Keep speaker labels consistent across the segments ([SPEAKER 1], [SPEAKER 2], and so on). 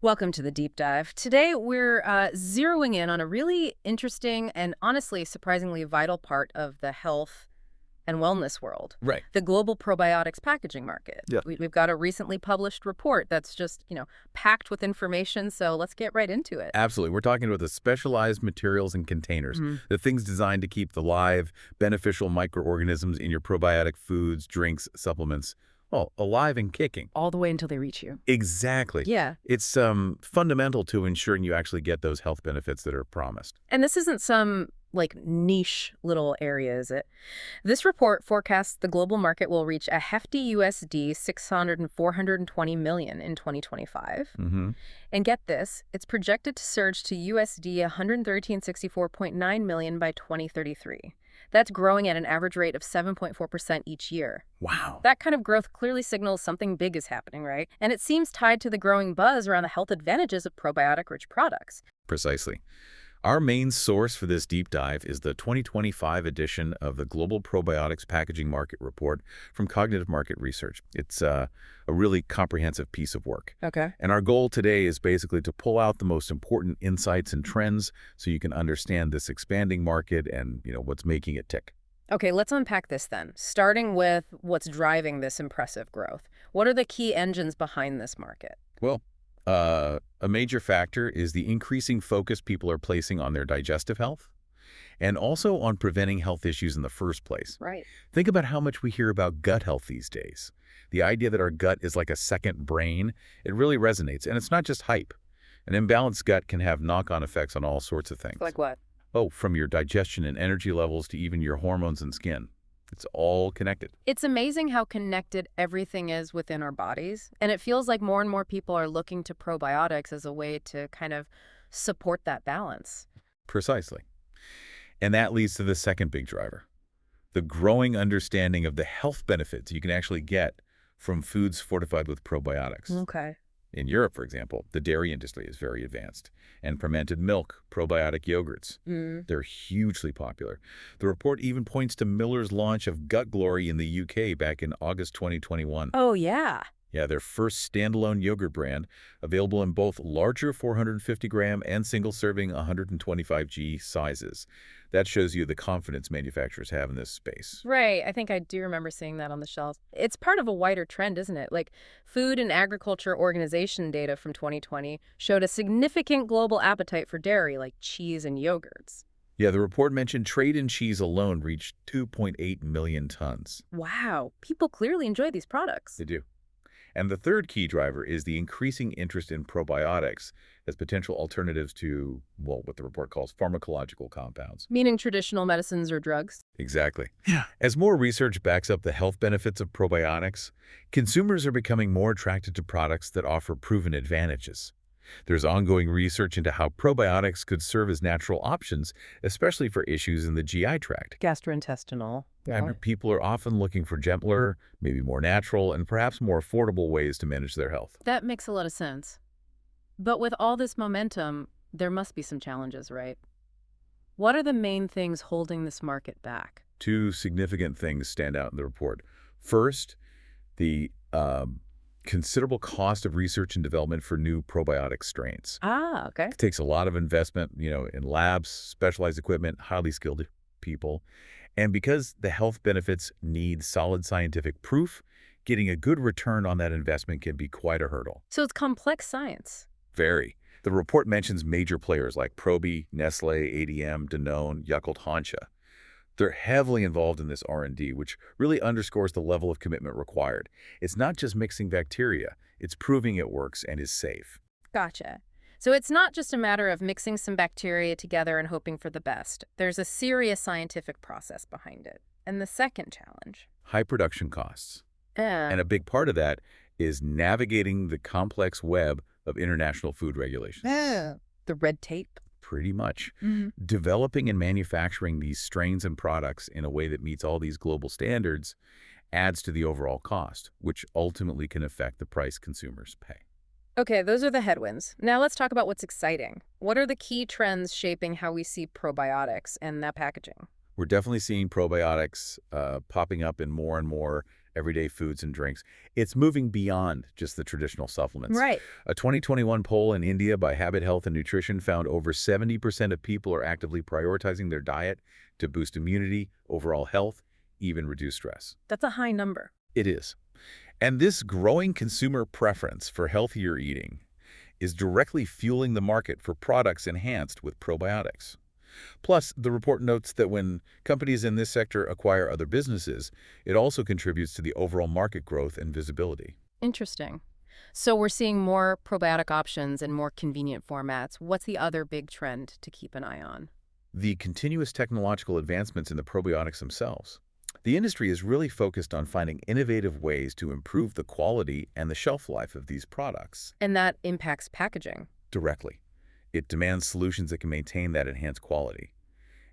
[SPEAKER 1] Welcome to the deep dive. Today, we're zeroing in on a really interesting and honestly surprisingly vital part of the health and wellness world,
[SPEAKER 2] Right.
[SPEAKER 1] the global probiotics packaging market.
[SPEAKER 2] Yeah.
[SPEAKER 1] We've got a recently published report that's just, packed with information, so let's get right into it.
[SPEAKER 2] Absolutely. We're talking about the specialized materials and containers,
[SPEAKER 1] Mhm.
[SPEAKER 2] the things designed to keep the live, beneficial microorganisms in your probiotic foods, drinks, supplements, well, alive and kicking.
[SPEAKER 1] All the way until they reach you.
[SPEAKER 2] Exactly.
[SPEAKER 1] Yeah.
[SPEAKER 2] It's fundamental to ensuring you actually get those health benefits that are promised.
[SPEAKER 1] And this isn't some niche little area, is it? This report forecasts the global market will reach a hefty USD 600 and 420 million in 2025.
[SPEAKER 2] Mm-hmm.
[SPEAKER 1] And get this, it's projected to surge to USD 113.64.9 million by 2033. That's growing at an average rate of 7.4% each year.
[SPEAKER 2] Wow.
[SPEAKER 1] That kind of growth clearly signals something big is happening, right? And it seems tied to the growing buzz around the health advantages of probiotic-rich products.
[SPEAKER 2] Precisely. Our main source for this deep dive is the 2025 edition of the Global Probiotics Packaging Market Report from Cognitive Market Research. It's a really comprehensive piece of work.
[SPEAKER 1] Okay.
[SPEAKER 2] And our goal today is basically to pull out the most important insights and trends so you can understand this expanding market and, what's making it tick.
[SPEAKER 1] Okay, let's unpack this then, starting with what's driving this impressive growth. What are the key engines behind this market?
[SPEAKER 2] Well, a major factor is the increasing focus people are placing on their digestive health and also on preventing health issues in the first place.
[SPEAKER 1] Right.
[SPEAKER 2] Think about how much we hear about gut health these days. The idea that our gut is like a second brain, it really resonates. And it's not just hype. An imbalanced gut can have knock-on effects on all sorts of things.
[SPEAKER 1] Like what?
[SPEAKER 2] Oh, from your digestion and energy levels to even your hormones and skin. It's all connected.
[SPEAKER 1] It's amazing how connected everything is within our bodies, and it feels like more and more people are looking to probiotics as a way to kind of support that balance.
[SPEAKER 2] Precisely. And that leads to the second big driver, the growing understanding of the health benefits you can actually get from foods fortified with probiotics.
[SPEAKER 1] Okay.
[SPEAKER 2] In Europe, for example, the dairy industry is very advanced, and fermented milk, probiotic yogurts, they're hugely popular. The report even points to Miller's launch of Gut Glory in the UK back in August 2021.
[SPEAKER 1] Oh, yeah.
[SPEAKER 2] Yeah, their first standalone yogurt brand, available in both larger 450-gram and single-serving 125G sizes. That shows you the confidence manufacturers have in this space.
[SPEAKER 1] Right. I think I do remember seeing that on the shelves. It's part of a wider trend, isn't it? Like Food and Agriculture Organization data from 2020 showed a significant global appetite for dairy, like cheese and yogurts.
[SPEAKER 2] Yeah, the report mentioned trade in cheese alone reached 2.8 million tons.
[SPEAKER 1] Wow. People clearly enjoy these products.
[SPEAKER 2] They do. And the third key driver is the increasing interest in probiotics as potential alternatives to, well, what the report calls pharmacological compounds.
[SPEAKER 1] Meaning traditional medicines or drugs.
[SPEAKER 2] Exactly. Yeah. As more research backs up the health benefits of probiotics, consumers are becoming more attracted to products that offer proven advantages. There's ongoing research into how probiotics could serve as natural options, especially for issues in the GI tract.
[SPEAKER 1] Gastrointestinal.
[SPEAKER 2] And people are often looking for gentler, maybe more natural, and perhaps more affordable ways to manage their health.
[SPEAKER 1] That makes a lot of sense. But with all this momentum, there must be some challenges, right? What are the main things holding this market back?
[SPEAKER 2] Two significant things stand out in the report. First, the considerable cost of research and development for new probiotic strains.
[SPEAKER 1] Ah, okay.
[SPEAKER 2] It takes a lot of investment, in labs, specialized equipment, highly skilled people. And because the health benefits need solid scientific proof, getting a good return on that investment can be quite a hurdle.
[SPEAKER 1] So it's complex science.
[SPEAKER 2] Very. The report mentions major players like Probi, Nestle, ADM, Danone, Yakult, Hancha. They're heavily involved in this R&D, which really underscores the level of commitment required. It's not just mixing bacteria, it's proving it works and is safe.
[SPEAKER 1] Gotcha. So it's not just a matter of mixing some bacteria together and hoping for the best. There's a serious scientific process behind it. And the second challenge?
[SPEAKER 2] High production costs.
[SPEAKER 1] Yeah.
[SPEAKER 2] And a big part of that is navigating the complex web of international food regulations.
[SPEAKER 1] The red tape?
[SPEAKER 2] Pretty much. Developing and manufacturing these strains and products in a way that meets all these global standards adds to the overall cost, which ultimately can affect the price consumers pay.
[SPEAKER 1] Okay, those are the headwinds. Now let's talk about what's exciting. What are the key trends shaping how we see probiotics and that packaging?
[SPEAKER 2] We're definitely seeing probiotics popping up in more and more everyday foods and drinks. It's moving beyond just the traditional supplements.
[SPEAKER 1] Right.
[SPEAKER 2] A 2021 poll in India by Habit Health and Nutrition found over 70% of people are actively prioritizing their diet to boost immunity, overall health, even reduce stress.
[SPEAKER 1] That's a high number.
[SPEAKER 2] It is. And this growing consumer preference for healthier eating is directly fueling the market for products enhanced with probiotics. Plus, the report notes that when companies in this sector acquire other businesses, it also contributes to the overall market growth and visibility.
[SPEAKER 1] Interesting. So we're seeing more probiotic options and more convenient formats. What's the other big trend to keep an eye on?
[SPEAKER 2] The continuous technological advancements in the probiotics themselves. The industry is really focused on finding innovative ways to improve the quality and the shelf life of these products.
[SPEAKER 1] And that impacts packaging.
[SPEAKER 2] Directly. It demands solutions that can maintain that enhanced quality.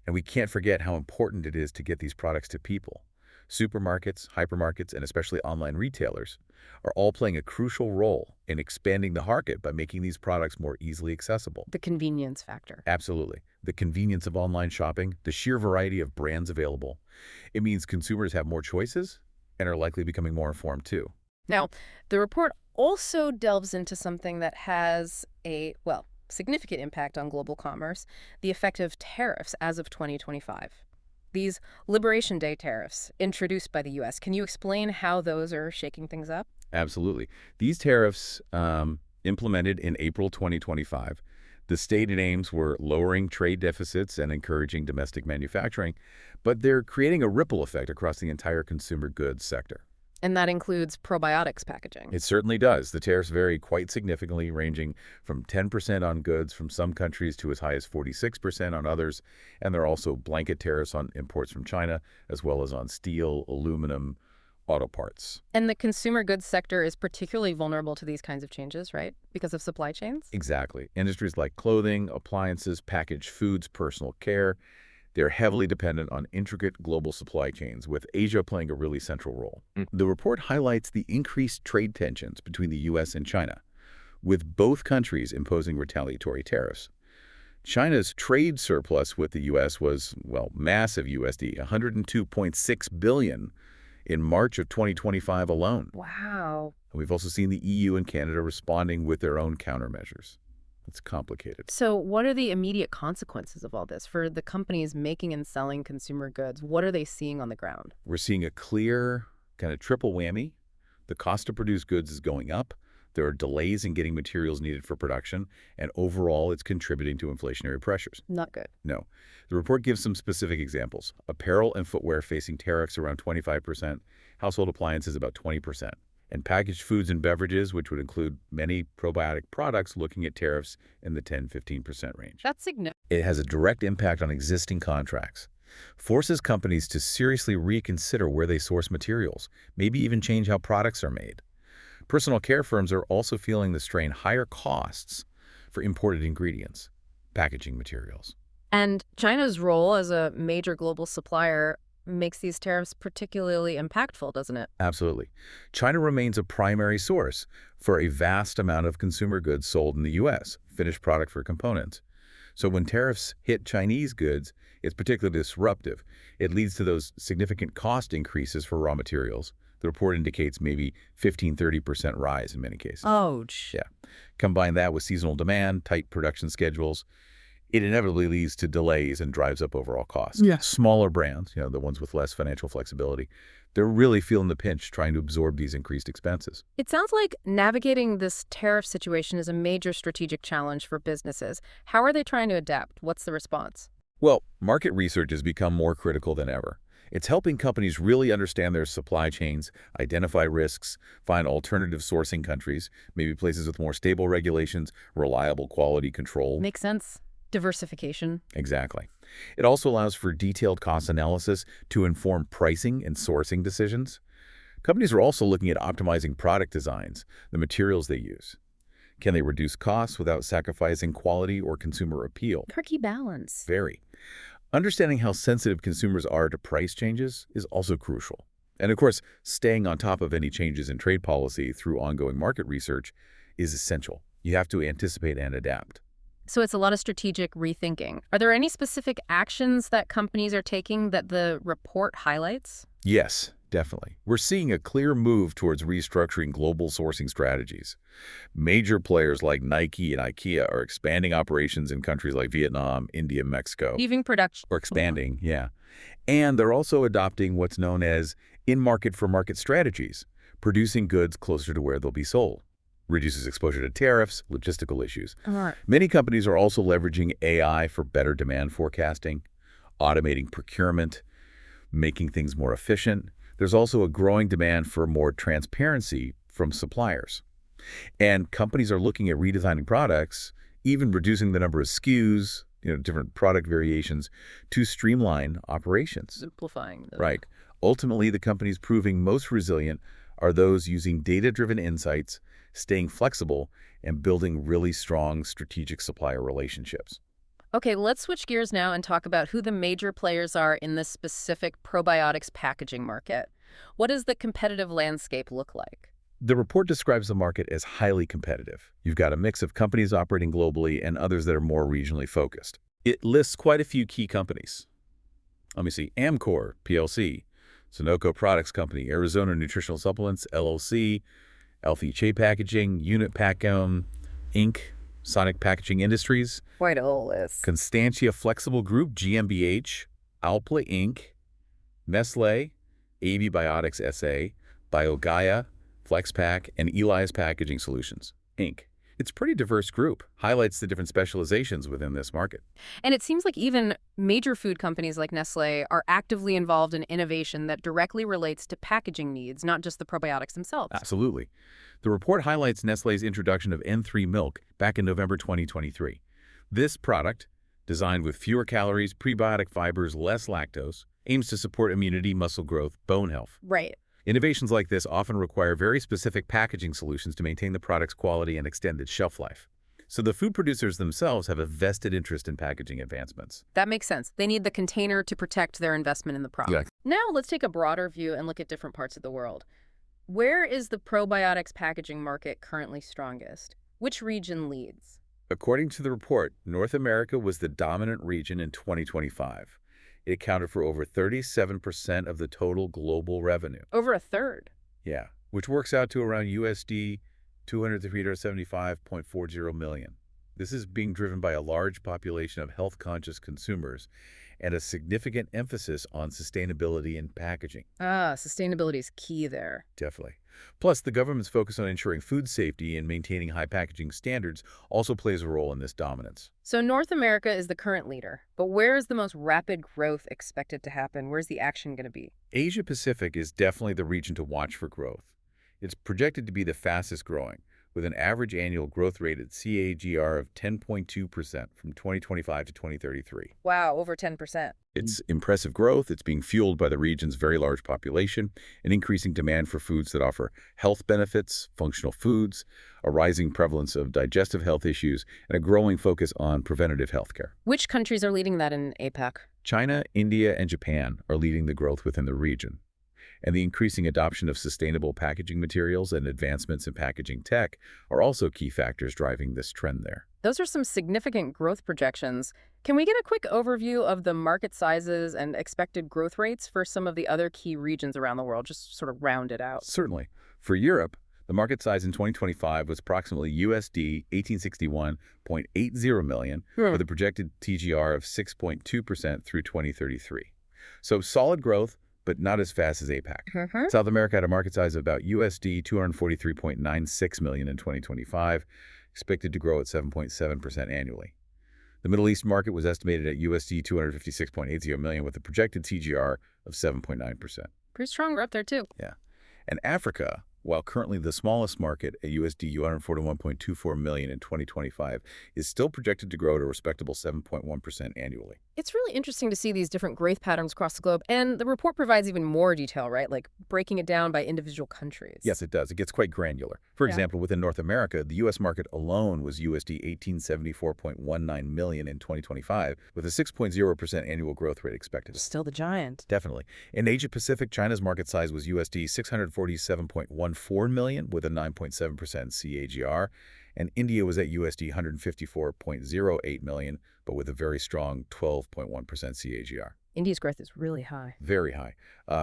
[SPEAKER 2] And we can't forget how important it is to get these products to people. Supermarkets, hypermarkets, and especially online retailers are all playing a crucial role in expanding the market by making these products more easily accessible.
[SPEAKER 1] The convenience factor.
[SPEAKER 2] Absolutely. The convenience of online shopping, the sheer variety of brands available. It means consumers have more choices and are likely becoming more informed too.
[SPEAKER 1] Now, the report also delves into something that has a, well, significant impact on global commerce, the effect of tariffs as of 2025. These Liberation Day tariffs introduced by the U.S., can you explain how those are shaking things up?
[SPEAKER 2] Absolutely. These tariffs, implemented in April 2025, the stated aims were lowering trade deficits and encouraging domestic manufacturing, but they're creating a ripple effect across the entire consumer goods sector.
[SPEAKER 1] And that includes probiotics packaging.
[SPEAKER 2] It certainly does. The tariffs vary quite significantly, ranging from 10% on goods from some countries to as high as 46% on others. And there are also blanket tariffs on imports from China, as well as on steel, aluminum, auto parts.
[SPEAKER 1] And the consumer goods sector is particularly vulnerable to these kinds of changes, right? Because of supply chains?
[SPEAKER 2] Exactly. Industries like clothing, appliances, packaged foods, personal care, they're heavily dependent on intricate global supply chains, with Asia playing a really central role. The report highlights the increased trade tensions between the U.S. and China, with both countries imposing retaliatory tariffs. China's trade surplus with the U.S. was, well, massive USD, $102.6 billion in March of 2025 alone.
[SPEAKER 1] Wow.
[SPEAKER 2] And we've also seen the EU and Canada responding with their own countermeasures. It's complicated.
[SPEAKER 1] So what are the immediate consequences of all this for the companies making and selling consumer goods? What are they seeing on the ground?
[SPEAKER 2] We're seeing a clear kind of triple whammy. The cost to produce goods is going up. There are delays in getting materials needed for production, and overall, it's contributing to inflationary pressures.
[SPEAKER 1] Not good.
[SPEAKER 2] No. The report gives some specific examples. Apparel and footwear facing tariffs around 25%, household appliances about 20%, and packaged foods and beverages, which would include many probiotic products, looking at tariffs in the 10–15% range.
[SPEAKER 1] That's significant.
[SPEAKER 2] It has a direct impact on existing contracts, forces companies to seriously reconsider where they source materials, maybe even change how products are made. Personal care firms are also feeling the strain, higher costs for imported ingredients, packaging materials.
[SPEAKER 1] And China's role as a major global supplier makes these tariffs particularly impactful, doesn't it?
[SPEAKER 2] Absolutely. China remains a primary source for a vast amount of consumer goods sold in the U.S., finished product for components. So when tariffs hit Chinese goods, it's particularly disruptive. It leads to those significant cost increases for raw materials. The report indicates maybe 15–30% rise in many cases.
[SPEAKER 1] Ouch.
[SPEAKER 2] Yeah. Combine that with seasonal demand, tight production schedules, it inevitably leads to delays and drives up overall costs.
[SPEAKER 1] Yeah.
[SPEAKER 2] Smaller brands, the ones with less financial flexibility, they're really feeling the pinch trying to absorb these increased expenses.
[SPEAKER 1] It sounds like navigating this tariff situation is a major strategic challenge for businesses. How are they trying to adapt? What's the response?
[SPEAKER 2] Well, market research has become more critical than ever. It's helping companies really understand their supply chains, identify risks, find alternative sourcing countries, maybe places with more stable regulations, reliable quality control.
[SPEAKER 1] Makes sense. Diversification.
[SPEAKER 2] Exactly. It also allows for detailed cost analysis to inform pricing and sourcing decisions. Companies are also looking at optimizing product designs, the materials they use. Can they reduce costs without sacrificing quality or consumer appeal?
[SPEAKER 1] Tricky balance.
[SPEAKER 2] Very. Understanding how sensitive consumers are to price changes is also crucial. And of course, staying on top of any changes in trade policy through ongoing market research is essential. You have to anticipate and adapt.
[SPEAKER 1] So it's a lot of strategic rethinking. Are there any specific actions that companies are taking that the report highlights?
[SPEAKER 2] Yes, Definitely. We're seeing a clear move towards restructuring global sourcing strategies. Major players like Nike and IKEA are expanding operations in countries like Vietnam, India, Mexico,
[SPEAKER 1] Leaving production.
[SPEAKER 2] or expanding, yeah. And they're also adopting what's known as in-market for market strategies, producing goods closer to where they'll be sold. Reduces exposure to tariffs, logistical issues.
[SPEAKER 1] All right.
[SPEAKER 2] Many companies are also leveraging AI for better demand forecasting, automating procurement, making things more efficient. There's also a growing demand for more transparency from suppliers. And companies are looking at redesigning products, even reducing the number of SKUs, different product variations, to streamline operations.
[SPEAKER 1] Simplifying the
[SPEAKER 2] Right. Ultimately, the companies proving most resilient are those using data-driven insights, staying flexible, and building really strong strategic supplier relationships.
[SPEAKER 1] Okay, let's switch gears now and talk about who the major players are in this specific probiotics packaging market. What does the competitive landscape look like?
[SPEAKER 2] The report describes the market as highly competitive. You've got a mix of companies operating globally and others that are more regionally focused. It lists quite a few key companies. Let me see. Amcor, PLC, Sunoco Products Company, Arizona Nutritional Supplements, LLC, Alfie Packaging, Unpacked, Inc., Sonic Packaging Industries,
[SPEAKER 1] Quite a whole list.
[SPEAKER 2] Constantia Flexible Group, GmbH, Alpla Inc., Nestle, AB Biotics SA, BioGaia, FlexPack, and Elias Packaging Solutions, Inc. It's a pretty diverse group, highlights the different specializations within this market.
[SPEAKER 1] And it seems like even major food companies like Nestle are actively involved in innovation that directly relates to packaging needs, not just the probiotics themselves.
[SPEAKER 2] Absolutely. The report highlights Nestlé's introduction of N3 milk back in November 2023. This product, designed with fewer calories, prebiotic fibers, less lactose, aims to support immunity, muscle growth, bone health.
[SPEAKER 1] Right.
[SPEAKER 2] Innovations like this often require very specific packaging solutions to maintain the product's quality and extend its shelf life. So the food producers themselves have a vested interest in packaging advancements.
[SPEAKER 1] That makes sense. They need the container to protect their investment in the product.
[SPEAKER 2] Yeah.
[SPEAKER 1] Now let's take a broader view and look at different parts of the world. Where is the probiotics packaging market currently strongest? Which region leads?
[SPEAKER 2] According to the report, North America was the dominant region in 2025. It accounted for over 37% of the total global revenue.
[SPEAKER 1] Over a third.
[SPEAKER 2] Yeah, which works out to around USD 200 to 375.40 million. This is being driven by a large population of health-conscious consumers and a significant emphasis on sustainability in packaging.
[SPEAKER 1] Sustainability is key there.
[SPEAKER 2] Definitely. Plus, the government's focus on ensuring food safety and maintaining high packaging standards also plays a role in this dominance.
[SPEAKER 1] So North America is the current leader, but where is the most rapid growth expected to happen? Where's the action going to be?
[SPEAKER 2] Asia Pacific is definitely the region to watch for growth. It's projected to be the fastest growing, with an average annual growth rate at CAGR of 10.2% from 2025 to 2033.
[SPEAKER 1] Wow, over 10%.
[SPEAKER 2] It's impressive growth. It's being fueled by the region's very large population, an increasing demand for foods that offer health benefits, functional foods, a rising prevalence of digestive health issues, and a growing focus on preventative healthcare.
[SPEAKER 1] Which countries are leading that in APAC?
[SPEAKER 2] China, India, and Japan are leading the growth within the region. And the increasing adoption of sustainable packaging materials and advancements in packaging tech are also key factors driving this trend there.
[SPEAKER 1] Those are some significant growth projections. Can we get a quick overview of the market sizes and expected growth rates for some of the other key regions around the world, just sort of round it out?
[SPEAKER 2] Certainly. For Europe, the market size in 2025 was approximately USD 1861.80 million, with a projected TGR of 6.2% through 2033. So solid growth, but not as fast as APAC. South America had a market size of about USD 243.96 million in 2025, expected to grow at 7.7% annually. The Middle East market was estimated at USD 256.80 million with a projected TGR of 7.9%.
[SPEAKER 1] Pretty strong. We're up there too.
[SPEAKER 2] Yeah. And Africa, while currently the smallest market at USD 141.24 million in 2025, is still projected to grow at a respectable 7.1% annually.
[SPEAKER 1] It's really interesting to see these different growth patterns across the globe, and the report provides even more detail, right? Like breaking it down by individual countries.
[SPEAKER 2] Yes, it does. It gets quite granular. For
[SPEAKER 1] Yeah.
[SPEAKER 2] example, within North America, the U.S. market alone was USD 1874.19 million in 2025, with a 6.0% annual growth rate expected.
[SPEAKER 1] Still the giant.
[SPEAKER 2] Definitely. In Asia Pacific, China's market size was USD 647.14 million with a 9.7% CAGR, and India was at USD 154.08 million, but with a very strong 12.1% CAGR.
[SPEAKER 1] India's growth is really high.
[SPEAKER 2] Very high.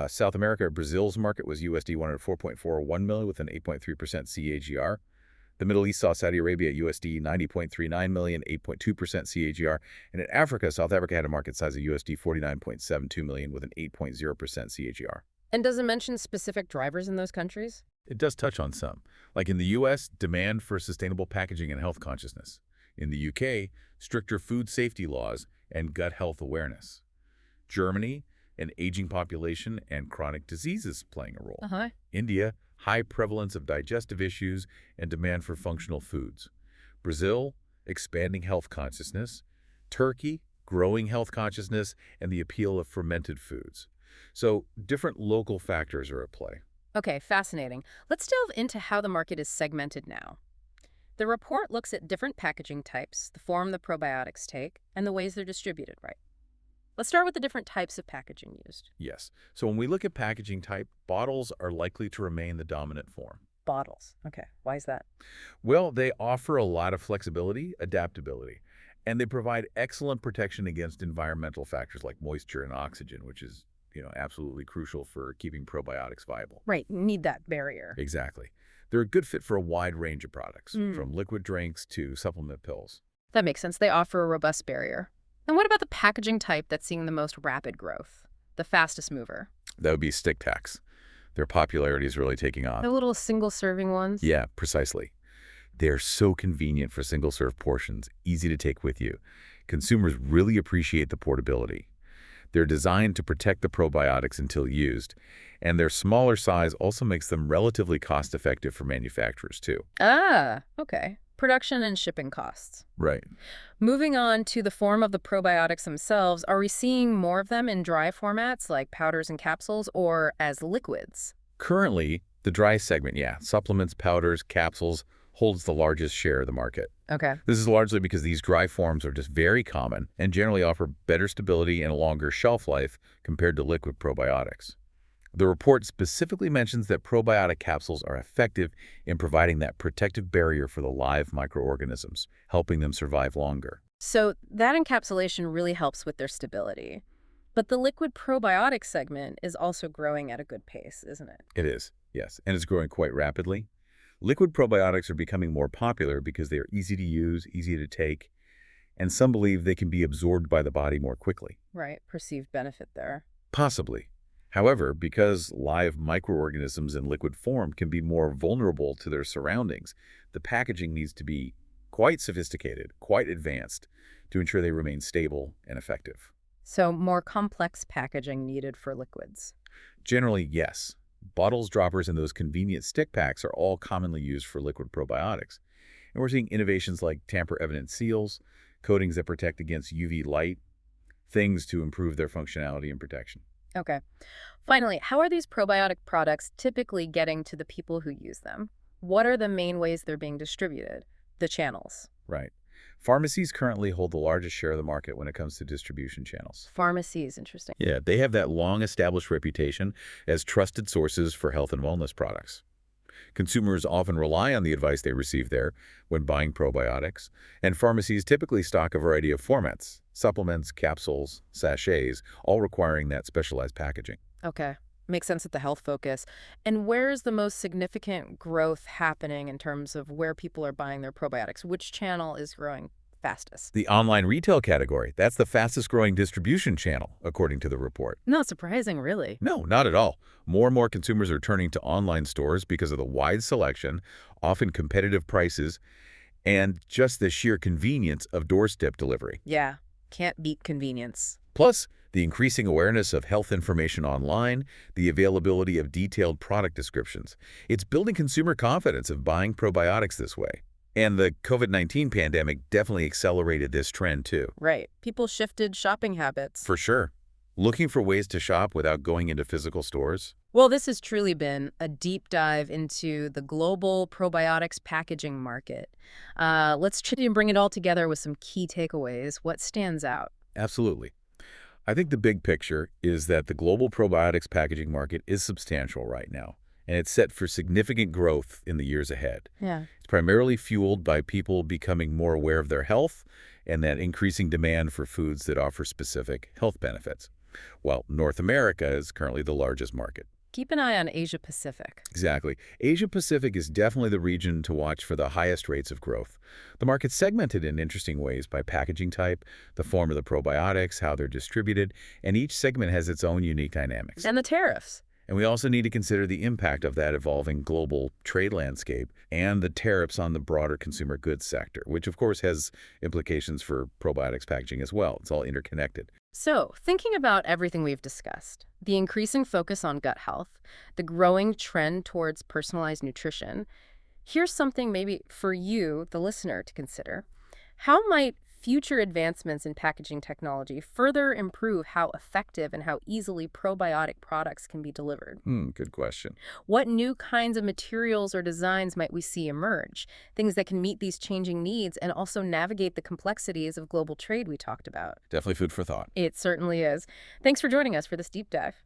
[SPEAKER 2] South America, Brazil's market was USD 104.41 million with an 8.3% CAGR. The Middle East saw Saudi Arabia at USD 90.39 million, 8.2% CAGR. And in Africa, South Africa had a market size of USD 49.72 million with an 8.0% CAGR.
[SPEAKER 1] And does it mention specific drivers in those countries?
[SPEAKER 2] It does touch on some. Like in the U.S., demand for sustainable packaging and health consciousness. In the U.K., stricter food safety laws and gut health awareness. Germany, an aging population and chronic diseases playing a role.
[SPEAKER 1] Uh-huh.
[SPEAKER 2] India, high prevalence of digestive issues and demand for functional foods. Brazil, expanding health consciousness. Turkey, growing health consciousness and the appeal of fermented foods. So different local factors are at play.
[SPEAKER 1] Okay, fascinating. Let's delve into how the market is segmented now. The report looks at different packaging types, the form the probiotics take, and the ways they're distributed, right? Let's start with the different types of packaging used.
[SPEAKER 2] Yes. So when we look at packaging type, bottles are likely to remain the dominant form.
[SPEAKER 1] Bottles. Okay, why is that?
[SPEAKER 2] Well, they offer a lot of flexibility, adaptability, and they provide excellent protection against environmental factors like moisture and oxygen, which is, absolutely crucial for keeping probiotics viable.
[SPEAKER 1] Right, need that barrier.
[SPEAKER 2] Exactly. They're a good fit for a wide range of products, from liquid drinks to supplement pills.
[SPEAKER 1] That makes sense. They offer a robust barrier. And what about the packaging type that's seeing the most rapid growth? The fastest mover?
[SPEAKER 2] That would be stick packs. Their popularity is really taking off.
[SPEAKER 1] The little single-serving ones?
[SPEAKER 2] Yeah, precisely. They're so convenient for single-serve portions, easy to take with you. Consumers really appreciate the portability. They're designed to protect the probiotics until used, and their smaller size also makes them relatively cost-effective for manufacturers, too.
[SPEAKER 1] Ah, okay. Production and shipping costs.
[SPEAKER 2] Right.
[SPEAKER 1] Moving on to the form of the probiotics themselves, are we seeing more of them in dry formats like powders and capsules or as liquids?
[SPEAKER 2] Currently, the dry segment, supplements, powders, capsules, holds the largest share of the market.
[SPEAKER 1] Okay.
[SPEAKER 2] This is largely because these dry forms are just very common and generally offer better stability and a longer shelf life compared to liquid probiotics. The report specifically mentions that probiotic capsules are effective in providing that protective barrier for the live microorganisms, helping them survive longer.
[SPEAKER 1] So that encapsulation really helps with their stability. But the liquid probiotic segment is also growing at a good pace, isn't it?
[SPEAKER 2] It is, yes, and it's growing quite rapidly. Liquid probiotics are becoming more popular because they are easy to use, easy to take, and some believe they can be absorbed by the body more quickly.
[SPEAKER 1] Right, perceived benefit there.
[SPEAKER 2] Possibly. However, because live microorganisms in liquid form can be more vulnerable to their surroundings, the packaging needs to be quite sophisticated, quite advanced, to ensure they remain stable and effective.
[SPEAKER 1] So more complex packaging needed for liquids.
[SPEAKER 2] Generally, yes. Bottles, droppers, and those convenient stick packs are all commonly used for liquid probiotics. And we're seeing innovations like tamper-evident seals, coatings that protect against UV light, things to improve their functionality and protection.
[SPEAKER 1] Okay. Finally, how are these probiotic products typically getting to the people who use them? What are the main ways they're being distributed? The channels.
[SPEAKER 2] Right. Pharmacies currently hold the largest share of the market when it comes to distribution channels.
[SPEAKER 1] Pharmacies, interesting.
[SPEAKER 2] Yeah, they have that long-established reputation as trusted sources for health and wellness products. Consumers often rely on the advice they receive there when buying probiotics, and pharmacies typically stock a variety of formats, supplements, capsules, sachets, all requiring that specialized packaging.
[SPEAKER 1] Okay. Makes sense with the health focus. And where's the most significant growth happening in terms of where people are buying their probiotics? Which channel is growing fastest?
[SPEAKER 2] The online retail category, that's the fastest growing distribution channel, according to the report.
[SPEAKER 1] Not surprising, really.
[SPEAKER 2] No, not at all. More and more consumers are turning to online stores because of the wide selection, often competitive prices, and just the sheer convenience of doorstep delivery.
[SPEAKER 1] Yeah, can't beat convenience.
[SPEAKER 2] Plus, the increasing awareness of health information online, the availability of detailed product descriptions. It's building consumer confidence of buying probiotics this way. And the COVID-19 pandemic definitely accelerated this trend too.
[SPEAKER 1] Right. People shifted shopping habits.
[SPEAKER 2] For sure. Looking for ways to shop without going into physical stores?
[SPEAKER 1] Well, this has truly been a deep dive into the global probiotics packaging market. Let's try and bring it all together with some key takeaways. What stands out?
[SPEAKER 2] Absolutely. I think the big picture is that the global probiotics packaging market is substantial right now, and it's set for significant growth in the years ahead.
[SPEAKER 1] Yeah.
[SPEAKER 2] It's primarily fueled by people becoming more aware of their health and that increasing demand for foods that offer specific health benefits. Well, North America is currently the largest market.
[SPEAKER 1] Keep an eye on Asia Pacific.
[SPEAKER 2] Exactly. Asia Pacific is definitely the region to watch for the highest rates of growth. The market's segmented in interesting ways by packaging type, the form of the probiotics, how they're distributed, and each segment has its own unique dynamics.
[SPEAKER 1] And the tariffs.
[SPEAKER 2] And we also need to consider the impact of that evolving global trade landscape and the tariffs on the broader consumer goods sector, which of course has implications for probiotics packaging as well. It's all interconnected.
[SPEAKER 1] So, thinking about everything we've discussed, the increasing focus on gut health, the growing trend towards personalized nutrition, here's something maybe for you, the listener, to consider. How might future advancements in packaging technology further improve how effective and how easily probiotic products can be delivered?
[SPEAKER 2] Good question.
[SPEAKER 1] What new kinds of materials or designs might we see emerge? Things that can meet these changing needs and also navigate the complexities of global trade we talked about.
[SPEAKER 2] Definitely food for thought.
[SPEAKER 1] It certainly is. Thanks for joining us for this deep dive.